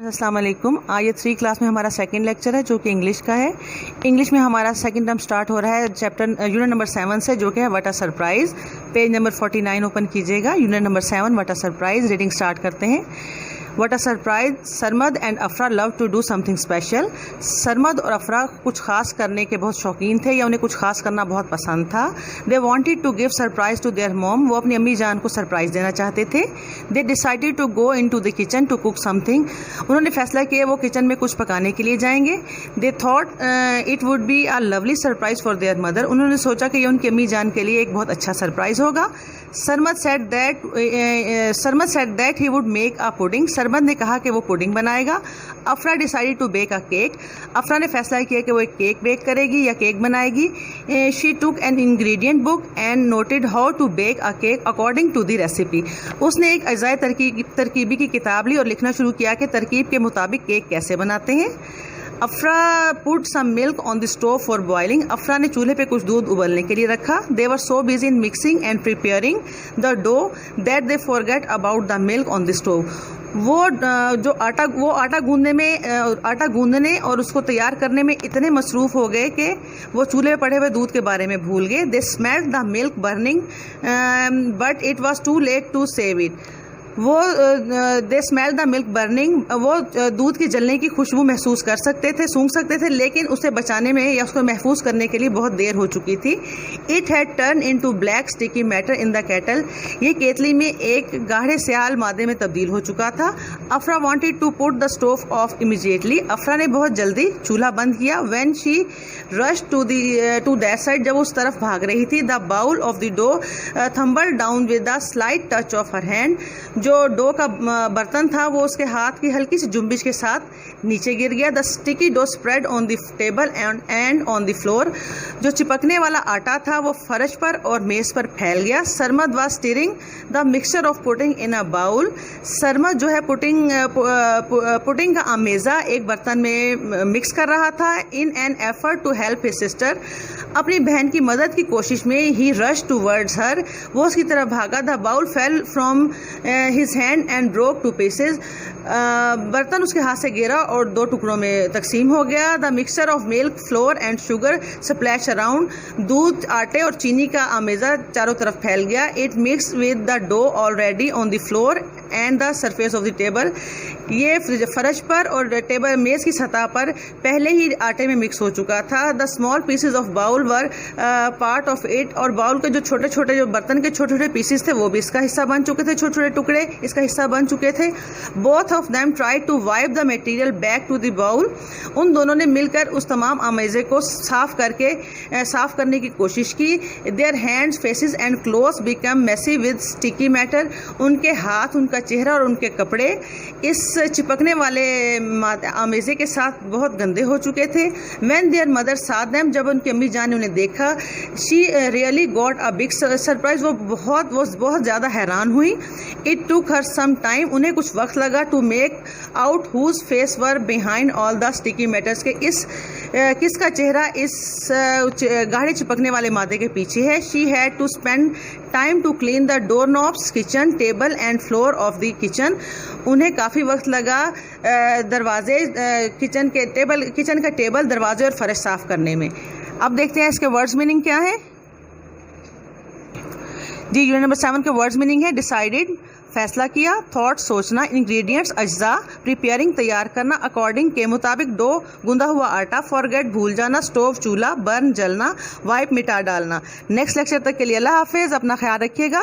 अस्सलाम वालेकुम। ये 3 क्लास में हमारा सेकंड लेक्चर है जो कि इंग्लिश का है। इंग्लिश में हमारा सेकंड टर्म स्टार्ट हो रहा है चैप्टर यूनिट नंबर 7 से, जो कि है what a surprise. Page number 49 open कीजिएगा। Unit number 7 what a surprise. Reading start करते हैं। What a surprise, Sarmad and Afra love to do something special. Sarmad और अफरा कुछ खास करने के बहुत शौकीन थे या उन्हें कुछ खास करना बहुत पसंद था। They wanted to give surprise to their mom. वो अपनी अम्मी जान को सरप्राइज देना चाहते थे। They decided to go into the kitchen to cook something. उन्होंने फैसला किया वो किचन में कुछ पकाने के लिए जाएंगे। They thought it would be a lovely surprise for their mother. उन्होंने सोचा कि ये उनकी अम्मी जान के लिए एक बहुत अच्छा सरप्राइज होगा। Sarmad said that he would make a pudding. Sarmad ने कहा कि वो पुडिंग बनाएगा। Afra decided to bake a cake. Afra ने फैसला किया कि वो एक केक बेक करेगी या केक बनाएगी। She took an ingredient book and noted how to bake a cake according to the recipe. उसने एक अज़ाए तरकीबी की किताब ली और लिखना शुरू किया कि तरकीब के मुताबिक केक कैसे बनाते हैं। Afra put some milk on the stove for boiling. Afra ने चूल्हे पे कुछ दूध उबलने के लिए रखा। They were so busy in mixing and preparing the dough that they forget about the milk on the stove. वो आटा गूंदने और उसको तैयार करने में इतने मसरूफ़ हो गए कि वो चूल्हे पे पड़े हुए दूध के बारे में भूल गए। They smelled the milk burning but it was too late to save it. They smell the milk burning. वो दूध की जलने की खुशबू महसूस कर सकते थे, सूंघ सकते थे, लेकिन उसे बचाने में या उसको महफूज करने के लिए बहुत देर हो चुकी थी। It had turn into black sticky matter in the kettle. ये केतली में एक गाढ़े स्याल मादे में तब्दील हो चुका था। Afra wanted to put the stove off immediately. Afra ने बहुत जल्दी चूल्हा बंद किया। When she rush to that side, जब उस तरफ भाग रही थी, the bowl of the dough tumbled down with the slight touch of her hand. जो डो का बर्तन था वो उसके हाथ की हल्की सी जुम्बिश के साथ नीचे गिर गया। The sticky dough spread on the table and on the floor. जो चिपकने वाला आटा था वो फर्श पर और मेज पर फैल गया। Sarmad was stirring the mixture of pudding in a bowl. Sarmad जो है पुडिंग का आमेज़ा एक बर्तन में मिक्स कर रहा था। In an effort to help his sister. अपनी बहन की मदद की कोशिश में ही रश टूवर्ड्स हर। वो उसकी तरफ भागा। The bowl fell from his hand and broke to pieces. बर्तन उसके हाथ से गिरा और 2 टुकड़ों में तकसीम हो गया। The mixture of milk, floor and sugar splash around. दूध, आटे और चीनी का आमेज़ा चारों तरफ फैल गया। It mix with the dough already on the floor and the surface of the table. ये फर्श पर और टेबल मेज़ की सतह पर पहले ही आटे में मिक्स हो चुका था। The small pieces of bowl were part of it. और बाउल के जो छोटे छोटे जो बर्तन के छोटे छोटे पीसेस थे वो भी इसका हिस्सा बन चुके थे। छोटे छोटे टुकड़े इसका हिस्सा बन चुके थे। Both of them tried to wipe the material back to the bowl. उन दोनों ने मिलकर उस तमाम आमेज़े को साफ करने की कोशिश की। Their hands, faces and clothes become messy with sticky matter. उनके हाथ, उनका चेहरा और उनके कपड़े इस चिपकने वाले आमेज़े के साथ बहुत गंदे हो चुके थे। When their mother saw them, जब उनकी अम्मी जान ने उन्हें देखा, she really got a big surprise. वो बहुत ज़्यादा हैरान हुई। It took her some time. उन्हें कुछ वक्त लगा to make out whose face were behind all the sticky matters के किसका चेहरा इस गाढ़े चिपकने वाले मादे के पीछे है। She had to spend time to clean the door knobs, kitchen table and floor of the kitchen. उन्हें काफ़ी वक्त लगा किचन का टेबल, दरवाजे और फर्श साफ करने में। अब देखते हैं इसके वर्ड्स मीनिंग क्या है जी। यूनिट नंबर 7 के वर्ड्स मीनिंग है डिसाइडेड फैसला किया, थॉट सोचना, इंग्रेडिएंट्स अज्जा, प्रिपेयरिंग तैयार करना, अकॉर्डिंग के मुताबिक, डो गूंदा हुआ आटा, फॉरगेट भूल जाना, स्टोव चूल्हा, बर्न जलना, वाइप मिटा डालना। नेक्स्ट लेक्चर तक के लिए अल्लाह हाफिज़। अपना ख्याल रखिएगा।